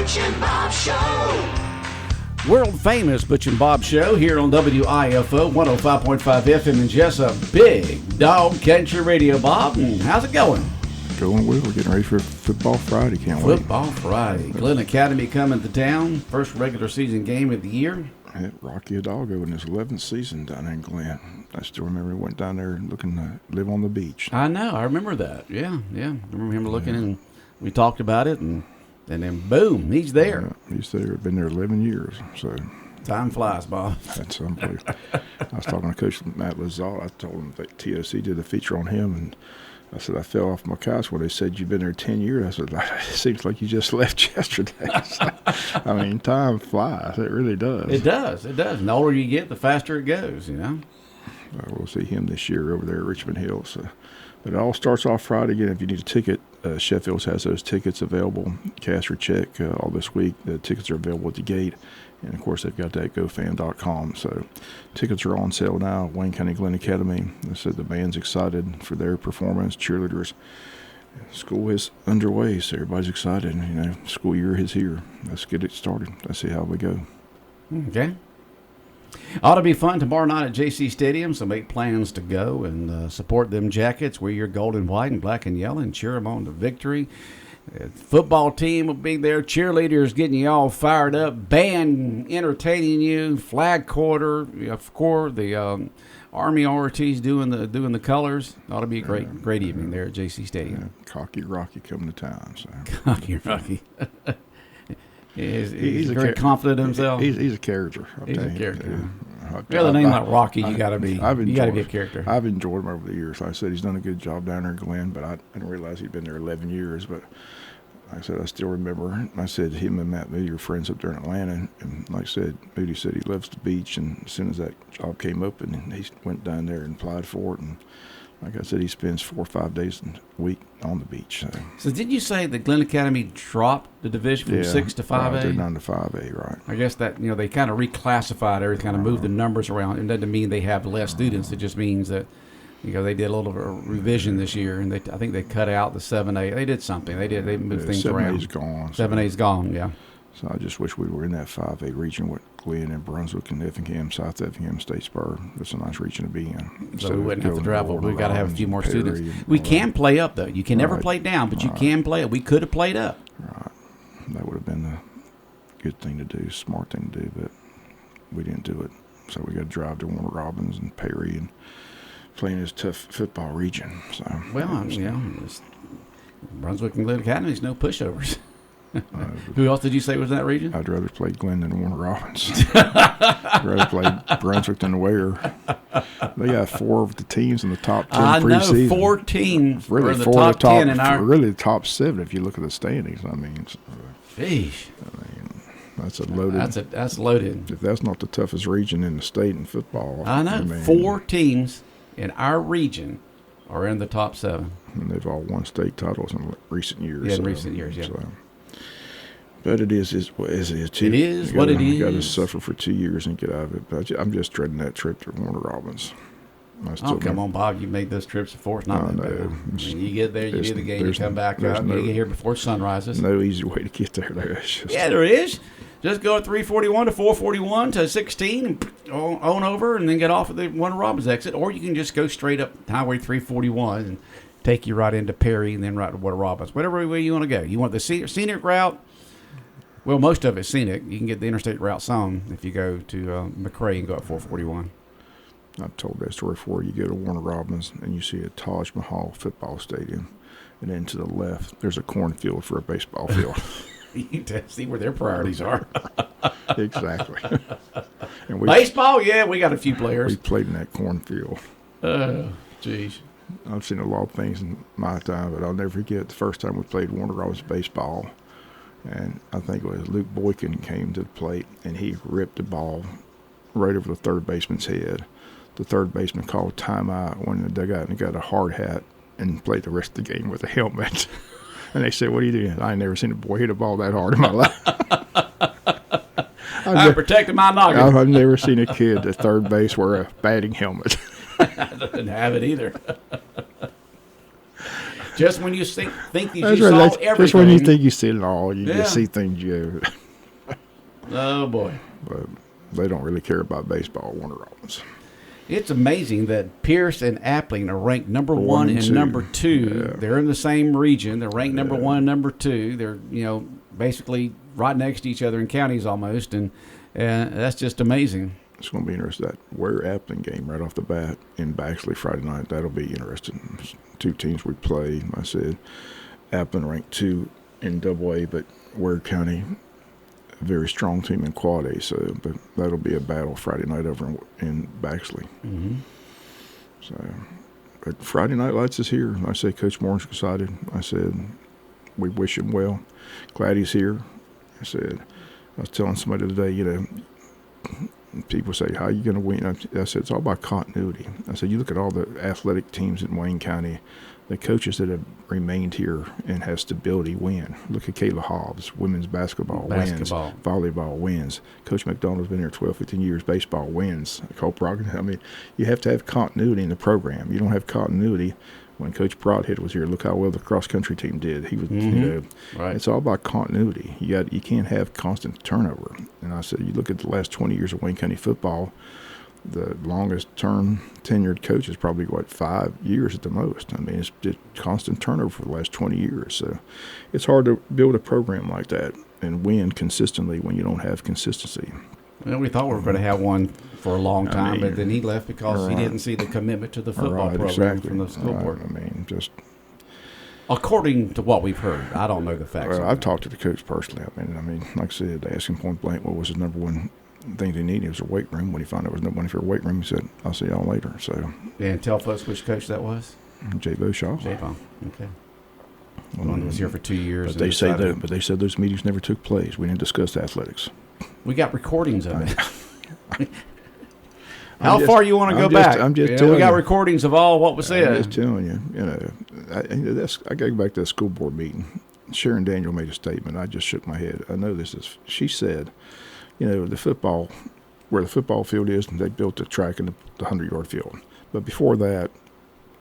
Butch and Bob Show. World famous Butch and Bob Show here on WIFO 105.5 FM in Jesup. Big Dog Country Radio. Bob, how's it going? Going well. We're getting ready for Football Friday. Can't wait. Football Friday. Glen Academy coming to town. First regular season game of the year. Rocky Hidalgo in his 11th season down in Glen. I still remember he went down there looking to live on the beach. I know. I remember that. Yeah. I remember him looking and we talked about it and then boom, he's there. He's there. Been there 11 years. So time flies, Bob. That's unbelievable. I was talking to Coach Matt Lazal. I told him that TOC did a feature on him, and I said, I fell off my couch when they said you've been there 10 years. I said, it seems like you just left yesterday. So, I mean, time flies. It really does. It does. And the older you get, the faster it goes, you know. We'll see him this year over there at Richmond Hill. So, but it all starts off Friday. Again, if you need a ticket, Sheffield's has those tickets available. Cash or check all this week. The tickets are available at the gate. And, of course, they've got that gofan.com. So tickets are on sale now. Wayne County Glen Academy. They said the band's excited for their performance. Cheerleaders. School is underway, so everybody's excited. You know, school year is here. Let's get it started. Let's see how we go. Okay. Ought to be fun tomorrow night at JC Stadium, so make plans to go and support them Jackets. Wear your gold and white and black and yellow and cheer them on to victory. Football team will be there. Cheerleaders getting you all fired up. Band entertaining you. Flag quarter. Of course, the Army RT's doing the colors. Ought to be a great evening there at JC Stadium. Cocky Rocky coming to town. So. Cocky Rocky. He's very confident in himself. He's a character. He's a character. Yeah, the name like Rocky, you got to be. You got to be a character. I've enjoyed him over the years. Like I said, he's done a good job down there in Glen, but I didn't realize he'd been there 11 years. But like I said, I still remember. I said him and Matt Moody are friends up there in Atlanta, and like I said, Moody said he loves the beach, and as soon as that job came open, and he went down there and applied for it, and like I said, he spends 4 or 5 days a week on the beach. So didn't you say that Glen Academy dropped the division from 6 to 5A? Right, they're down to 5A, right. I guess that, they kind of reclassified everything, kind of moved the numbers around. It doesn't mean they have less students. It just means that, they did a little revision this year, and I think they cut out the 7A. They did something. They moved things around. 7A's gone. 7A's gone, yeah. So I just wish we were in that 5A region with Glen and Brunswick and Effingham, South Effingham, Statesboro. It's a nice region to be in. So we wouldn't have to travel. We've got to have a few more students. We can play up, though. You can never play down, but you can play up. We could have played up. Right. That would have been a good thing to do, smart thing to do, but we didn't do it. So we got to drive to Warner Robins and Perry and play in this tough football region. So Brunswick and Glen Academy is no pushovers. Who else did you say was in that region? I'd rather play Glen than Warner Robins. I'd rather play Brunswick than Ware. They got 4 of the teams in the top 10 preseason. I know, 4 teams really, in the top 10 in our... Really, the top 7 if you look at the standings. I mean... Sheesh. That's a loaded... That's loaded. If that's not the toughest region in the state in football... I know. 4 teams in our region are in the top 7. And they've all won state titles in recent years. Yeah, in recent years, yeah. So. But it is what it is. It is what it is. You got to suffer for 2 years and get out of it. But I'm just dreading that trip to Warner Robins. Come on, Bob. You made those trips before. It's not that bad. I mean, you get there, you do the game, you come back out, you get here before sun rises. No easy way to get there. There is. Just go at 341 to 441 to 16 and on over and then get off at the Warner Robins exit. Or you can just go straight up Highway 341 and take you right into Perry and then right to Warner Robins. Whatever way you want to go. You want the scenic route? Well, most of it's scenic. You can get the interstate route some if you go to McRae and go up 441. I've told that story before. You go to Warner Robins and you see a Taj Mahal football stadium, and then to the left there's a cornfield for a baseball field. You can see where their priorities are. Exactly. And baseball, yeah, we got a few players. We played in that cornfield. Jeez. I've seen a lot of things in my time, but I'll never forget the first time we played Warner Robins baseball. And I think it was Luke Boykin came to the plate, and he ripped the ball right over the third baseman's head. The third baseman called timeout, went in the dugout, and got a hard hat and played the rest of the game with a helmet. And they said, "What are you doing?" I ain't never seen a boy hit a ball that hard in my life. I protected my noggin. I've never seen a kid at third base wear a batting helmet. I didn't have it either. Just when you think you That's saw right. everything. Just when you think you see it all, you Yeah. just see things you. Oh, boy. But they don't really care about baseball, Warner Robins. It's amazing that Pierce and Appling are ranked number One one and and two. number two. Yeah. They're in the same region. They're ranked number one and number two. They're, basically right next to each other in counties almost. And that's just amazing. It's going to be interesting. That Ware Appling game right off the bat in Baxley Friday night. That'll be interesting. Two teams we play. I said Appling ranked 2 in AA, but Ware County, a very strong team in Quad A. So, but that'll be a battle Friday night over in Baxley. Mm-hmm. So, but Friday Night Lights is here. I say Coach Moore's excited. I said we wish him well. Glad he's here. I said I was telling somebody today, people say, how are you going to win? I said, it's all about continuity. I said, you look at all the athletic teams in Wayne County, the coaches that have remained here and have stability win. Look at Kayla Hobbs, women's basketball wins, volleyball wins. Coach McDonald's been here 12, 15 years, baseball wins. Cole Brogdon, I mean, you have to have continuity in the program. You don't have continuity. When Coach Broadhead was here, look how well the cross-country team did. He was, Right. It's all about continuity. You can't have constant turnover. And I said, you look at the last 20 years of Wayne County football, the longest term tenured coach is probably, 5 years at the most. I mean, it's just constant turnover for the last 20 years. So it's hard to build a program like that and win consistently when you don't have consistency. Well, we thought we were going to have one for a long time, but then he left because he Right. didn't see the commitment to the football program exactly. from the school board. I mean, just According to what we've heard. I don't know the facts. well, on I've that. talked to the coach personally. I mean, like I said, they asked him point blank what was his number one thing they needed. It was a weight room. When he found out there was no money for a weight room, he said, I'll see y'all later. So, And tell folks which coach that was? Jay Beauchamp. J-Bone. Okay. One that was here for 2 years. But they said those meetings never took place. We didn't discuss athletics. We got recordings of it. I'm How just- far you want to go I'm just- back? I'm just We telling got you. recordings of all what was I'm said. just telling you, I got to go back to that school board meeting. Sharon Daniel made a statement. I just shook my head. I know this is, she said, the football, where the football field is, they built the track in the 100-yard field. But before that,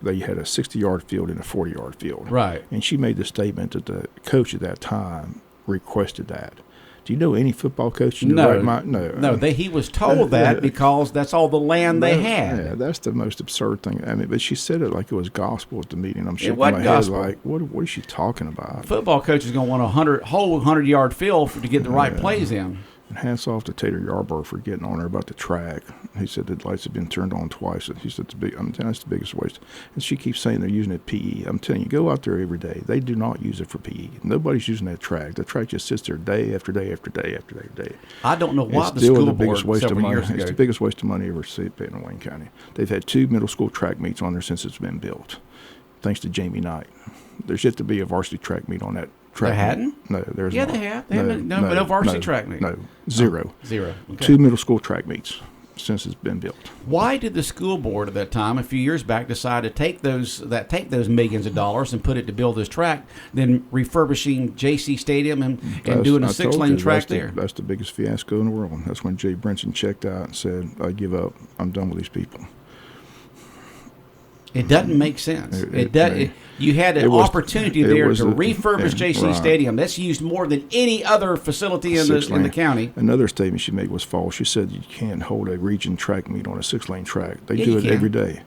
they had a 60-yard field and a 40-yard field. Right. And she made the statement that the coach at that time requested that. Do you know any football coach in their right mind? No, he was told that because that's all the land they had. Yeah, that's the most absurd thing. I mean, but she said it like it was gospel at the meeting. I'm shaking wasn't my gospel. head like, what is she talking about? Football coach is going to want a whole 100-yard field to get the right plays in. And hats off to Tater Yarborough for getting on her about the track. He said the lights have been turned on twice. He said that's the biggest waste. And she keeps saying they're using it PE. I'm telling you, go out there every day. They do not use it for PE. Nobody's using that track. The track just sits there day after day after day after day after day. I don't know why It's the still school the board biggest waste of several money. years ago. It's the biggest waste of money ever seen in Wayne County. They've had 2 middle school track meets on there since it's been built, thanks to Jamie Knight. There's yet to be a varsity track meet on that track. They hadn't? No, there's Yeah, not. they have. They haven't done no varsity track meet. No, zero. Zero. Okay. 2 middle school track meets since it's been built. Why did the school board at that time, a few years back, decide to take those millions of dollars and put it to build this track, then refurbishing JC Stadium and doing a 6-lane track there? That's the biggest fiasco in the world. That's when Jay Brinson checked out and said, I give up. I'm done with these people. It doesn't make sense. You had an it was- opportunity it there was to a- refurbish JC right. Stadium. That's used more than any other facility in the 6-lane. county. Another statement she made was false. She said you can't hold a region track meet on a 6-lane track. They Yeah, do you it can. every day.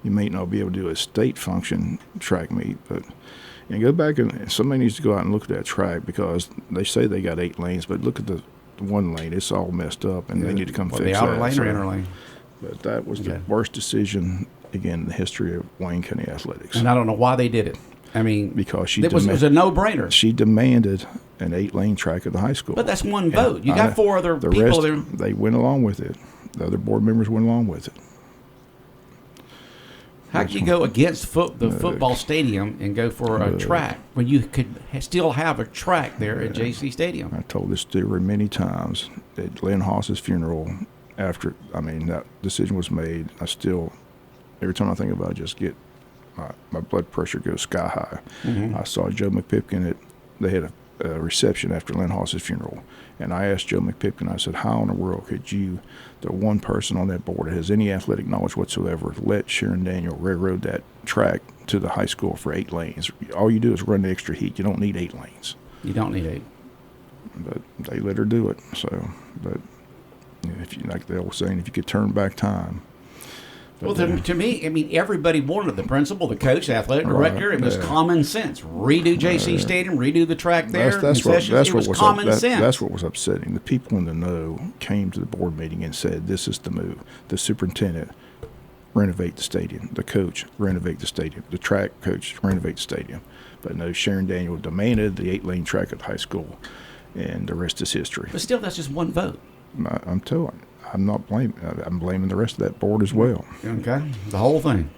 You may not be able to do a state function track meet, but go back and somebody needs to go out and look at that track because they say they got 8 lanes, but look at the one lane. It's all messed up, and they need to come fix the outer that. lane So- or inner lane? But that was Okay. the worst decision, again, in the history of Wayne County athletics. And I don't know why they did it. I mean, Because it was a no-brainer. she demanded an 8-lane track at the high school. But that's one vote. You got 4 other the people rest, there. They went along with it. The other board members went along with it. How can you go against the football stadium and go for a track when you could still have a track there at JC Stadium? I told this story many times at Lynn Haas's funeral. After that decision was made, I still, every time I think about it, just get my blood pressure goes sky high. Mm-hmm. I saw Joe McPipkin they had a reception after Lynn Haas's funeral, and I asked Joe McPipkin, I said, how in the world could you, the one person on that board that has any athletic knowledge whatsoever, let Sharon Daniel railroad that track to the high school for 8 lanes. All you do is run the extra heat. You don't need 8 lanes. You don't need 8. But they let her do it. So, but if you, like the old saying, if you could turn back time. Well, to me, I mean, everybody wanted the principal, the coach, the athletic director. It was common sense. Redo JC Stadium, redo the track there. That's what was upsetting. The people in the know came to the board meeting and said, "This is the move." The superintendent, renovate the stadium. The coach, renovate the stadium. The track coach, renovate the stadium. But no, Sharon Daniel demanded the 8-lane track at the high school, and the rest is history. But still, that's just one vote. I'm telling you. I'm not blaming. I'm blaming the rest of that board as well. Okay, the whole thing.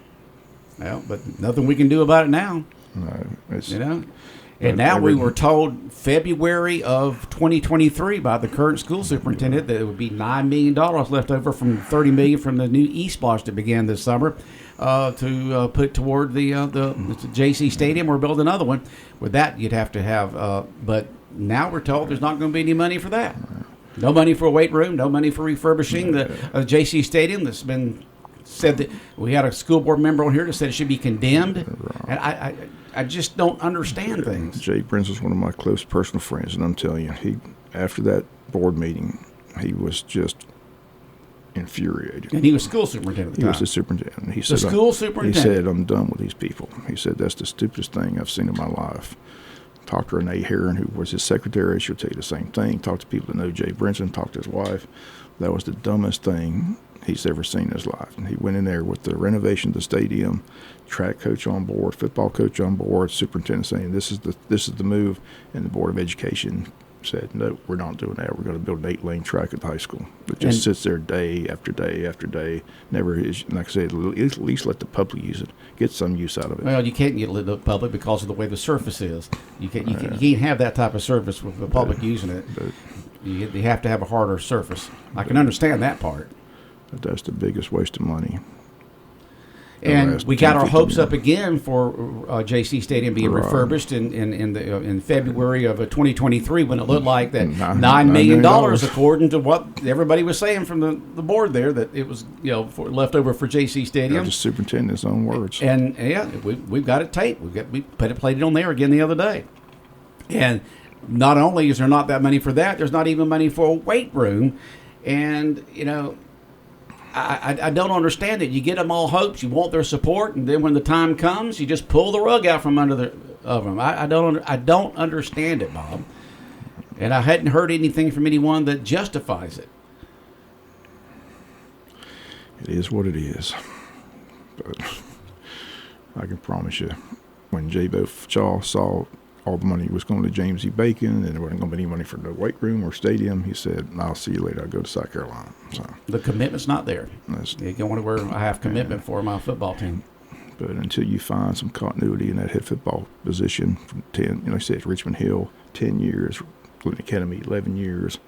Well, but nothing we can do about it now. No, And now we were told February of 2023 by the current school superintendent that it would be $9 million left over from $30 million from the new e-splash that began this summer to put toward the JC Stadium or build another one. With that, you'd have to have. But now we're told there's not going to be any money for that. No money for a weight room, no money for refurbishing the JC Stadium. That's been said that we had a school board member on here that said it should be condemned. And I just don't understand things. Jay Brinson's one of my close personal friends, and I'm telling you, after that board meeting, he was just infuriated. And he was school superintendent at the time. He was the superintendent. He superintendent. He said, "I'm done with these people." He said, "That's the stupidest thing I've seen in my life." Talked to Renee Herron, who was his secretary. She'll tell you the same thing. Talked to people that know Jay Brinson. Talked to his wife. That was the dumbest thing he's ever seen in his life. And he went in there with the renovation of the stadium, track coach on board, football coach on board, superintendent saying this is the move, and the Board of Education said, "No, we're not doing that. We're going to build an 8-lane track at the high school." It just sits there day after day after day. Never is. Like I said, at least let the public use it. Get some use out of it. Well, you can't get the public because of the way the surface is. You can't have that type of surface with the public using it. You have to have a harder surface. I can understand that part. But that's the biggest waste of money. And we got our hopes up again for JC Stadium being refurbished in February of 2023 when it looked like that $9 million, according to what everybody was saying from the board there, that it was left over for JC Stadium. The superintendent's own words. And we've got it taped. We played it on there again the other day. And not only is there not that money for that, there's not even money for a weight room. And I don't understand it. You get them all hopes, you want their support, and then when the time comes, you just pull the rug out from under them. I don't understand it, Bob. And I hadn't heard anything from anyone that justifies it. It is what it is. But I can promise you, when J. Bo Shaw saw all the money was going to James E. Bacon, and there wasn't going to be any money for the weight room or stadium, he said, "I'll see you later. I'll go to South Carolina." So the commitment's not there. You're going to where I have commitment for my football team. But until you find some continuity in that head football position, from 10, like I said, Richmond Hill, 10 years, Clinton Academy, 11 years,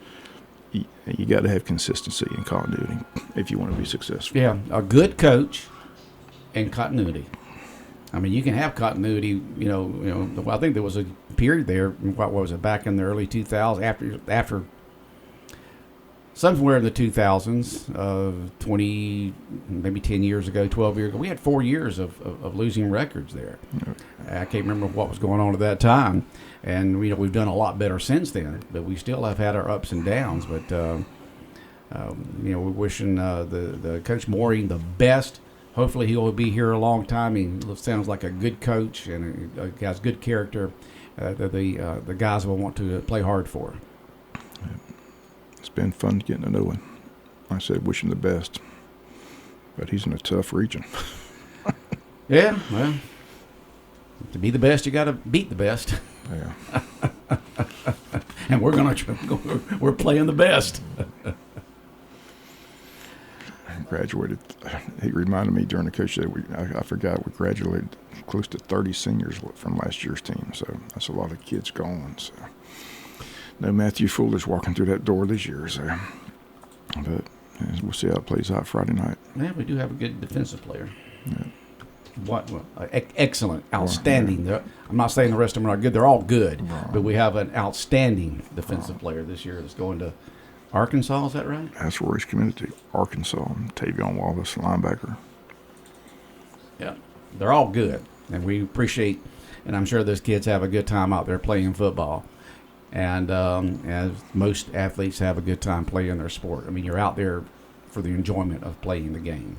you got to have consistency and continuity if you want to be successful. Yeah, a good coach and continuity. I mean, you can have continuity. I think there was a period there. What was it? Back in the early 2000s, after somewhere in the 2000s, 20, maybe 10 years ago, 12 years ago, we had 4 years of losing records there. Okay. I can't remember what was going on at that time, and we've done a lot better since then. But we still have had our ups and downs. But we're wishing the Coach Mooring the best. Hopefully he'll be here a long time. He sounds like a good coach and has good character that the guys will want to play hard for. It's been fun getting to know him. Like I said, wish him the best. But he's in a tough region. Yeah, well, to be the best, you got to beat the best. Yeah. And we're playing the best. Graduated. He reminded me during the coach day. I forgot we graduated close to 30 seniors from last year's team. So that's a lot of kids gone. So no Matthew Fuller's walking through that door this year. So, but we'll see how it plays out Friday night. Yeah, we do have a good defensive player. Yeah. Excellent, outstanding. Yeah. I'm not saying the rest of them are not good. They're all good, but we have an outstanding defensive player this year that's going to Arkansas. Is that right? That's where he's committed to. Arkansas. Tavion Wallace, linebacker. Yeah, they're all good. And we appreciate, and I'm sure those kids have a good time out there playing football. And as most athletes have a good time playing their sport. I mean, you're out there for the enjoyment of playing the game.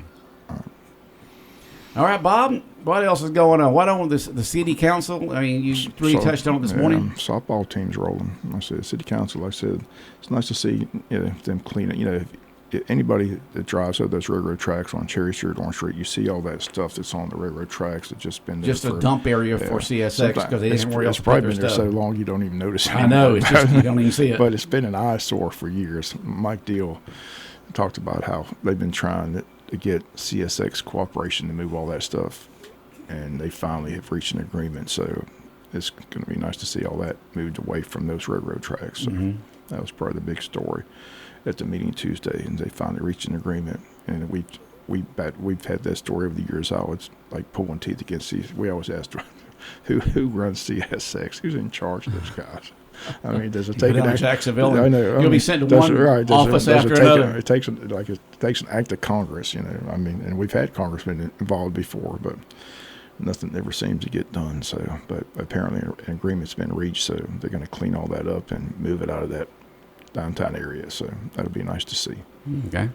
All right, Bob, what else is going on? What on the city council? I mean, you really touched on it this morning. Softball team's rolling. Like I said, city council, like I said, it's nice to see them clean it. If anybody that drives over those railroad tracks on Cherry Street, Orange Street, you see all that stuff that's on the railroad tracks that's just been there. Just a dump area for CSX because they didn't worry else. It's probably been there so long you don't even notice it. I know, it's just you don't even see it. But it's been an eyesore for years. Mike Deal talked about how they've been trying to get CSX cooperation to move all that stuff, and they finally have reached an agreement. So it's going to be nice to see all that moved away from those railroad tracks. So that was probably the big story at the meeting Tuesday, and they finally reached an agreement. And we've had that story over the years. How it's like pulling teeth against these. We always asked who runs CSX, who's in charge of those guys. I mean, does it take an Jacksonville? I know. You'll be sent to one office after another. It takes an act of Congress, I mean, and we've had congressmen involved before, but nothing ever seems to get done. So, but apparently an agreement's been reached, so they're going to clean all that up and move it out of that downtown area. So that'll be nice to see. Okay.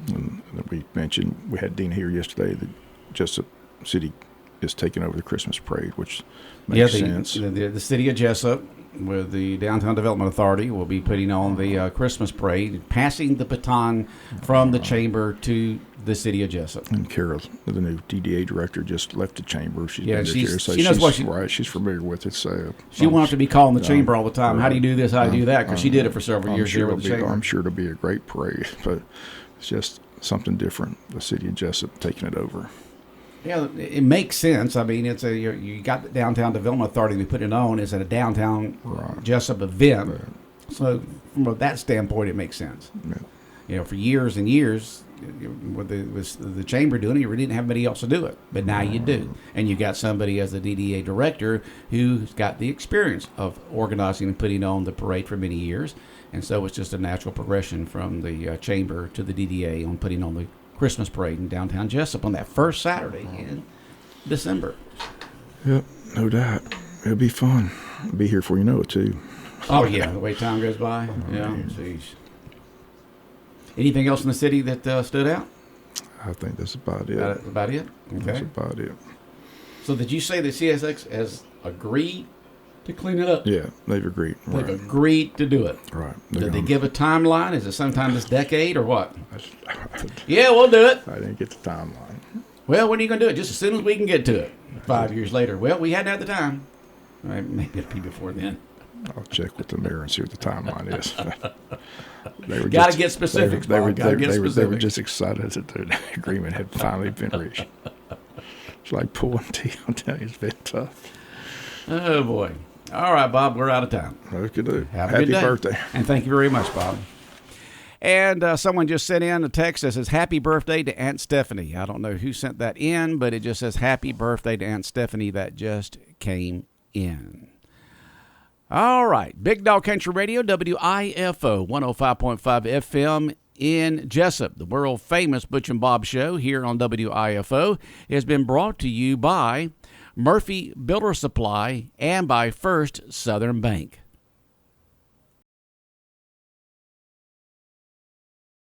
And we mentioned we had Dean here yesterday that Jesup City is taking over the Christmas parade, which makes sense. The city of Jesup with the Downtown Development Authority will be putting on the Christmas parade, passing the baton from the chamber to the city of Jesup. And Carol, the new DDA director, just left the chamber. She's been there, so she knows what she's familiar with it. So she wants to be calling the chamber all the time. How do you do this? How do you do that? Because she did it for several years here with the chamber. I'm sure it'll be a great parade, but it's just something different. The city of Jesup taking it over. Yeah, it makes sense. I mean, you got the Downtown Development Authority to put it on. It's at a downtown Jesup event. Right. So from that standpoint, it makes sense. Yeah. For years and years, with the chamber doing it, you didn't have anybody else to do it. But now you do. And you got somebody as the DDA director who's got the experience of organizing and putting on the parade for many years. And so it's just a natural progression from the chamber to the DDA on putting on the Christmas parade in downtown Jesup on that first Saturday in December. Yep, no doubt. It'll be fun. I'll be here before you know it, too. Oh, yeah, the way time goes by. Yeah, jeez. Anything else in the city that stood out? I think that's about it. About it? Okay. That's about it. So did you say the CSX has agreed to clean it up? Yeah, they've agreed. They've agreed to do it. Right. Did they give a timeline? Is it sometime this decade or what? Yeah, we'll do it. I didn't get the timeline. Well, when are you going to do it? Just as soon as we can get to it. 5 years later. Well, we hadn't had the time. Right, maybe it'll be before then. I'll check with the mayor and see what the timeline is. Got to get specifics. They were just excited that the agreement had finally been reached. It's like pulling teeth. I'm telling you, it's been tough. Oh, boy. All right, Bob, we're out of time. Okay, Happy birthday. And thank you very much, Bob. And someone just sent in a text that says, happy birthday to Aunt Stephanie. I don't know who sent that in, but it just says, happy birthday to Aunt Stephanie. That just came in. All right. Big Dog Country Radio, WIFO 105.5 FM in Jesup. The world-famous Butch and Bob show here on WIFO has been brought to you by Murphy Builder Supply and by First Southern Bank.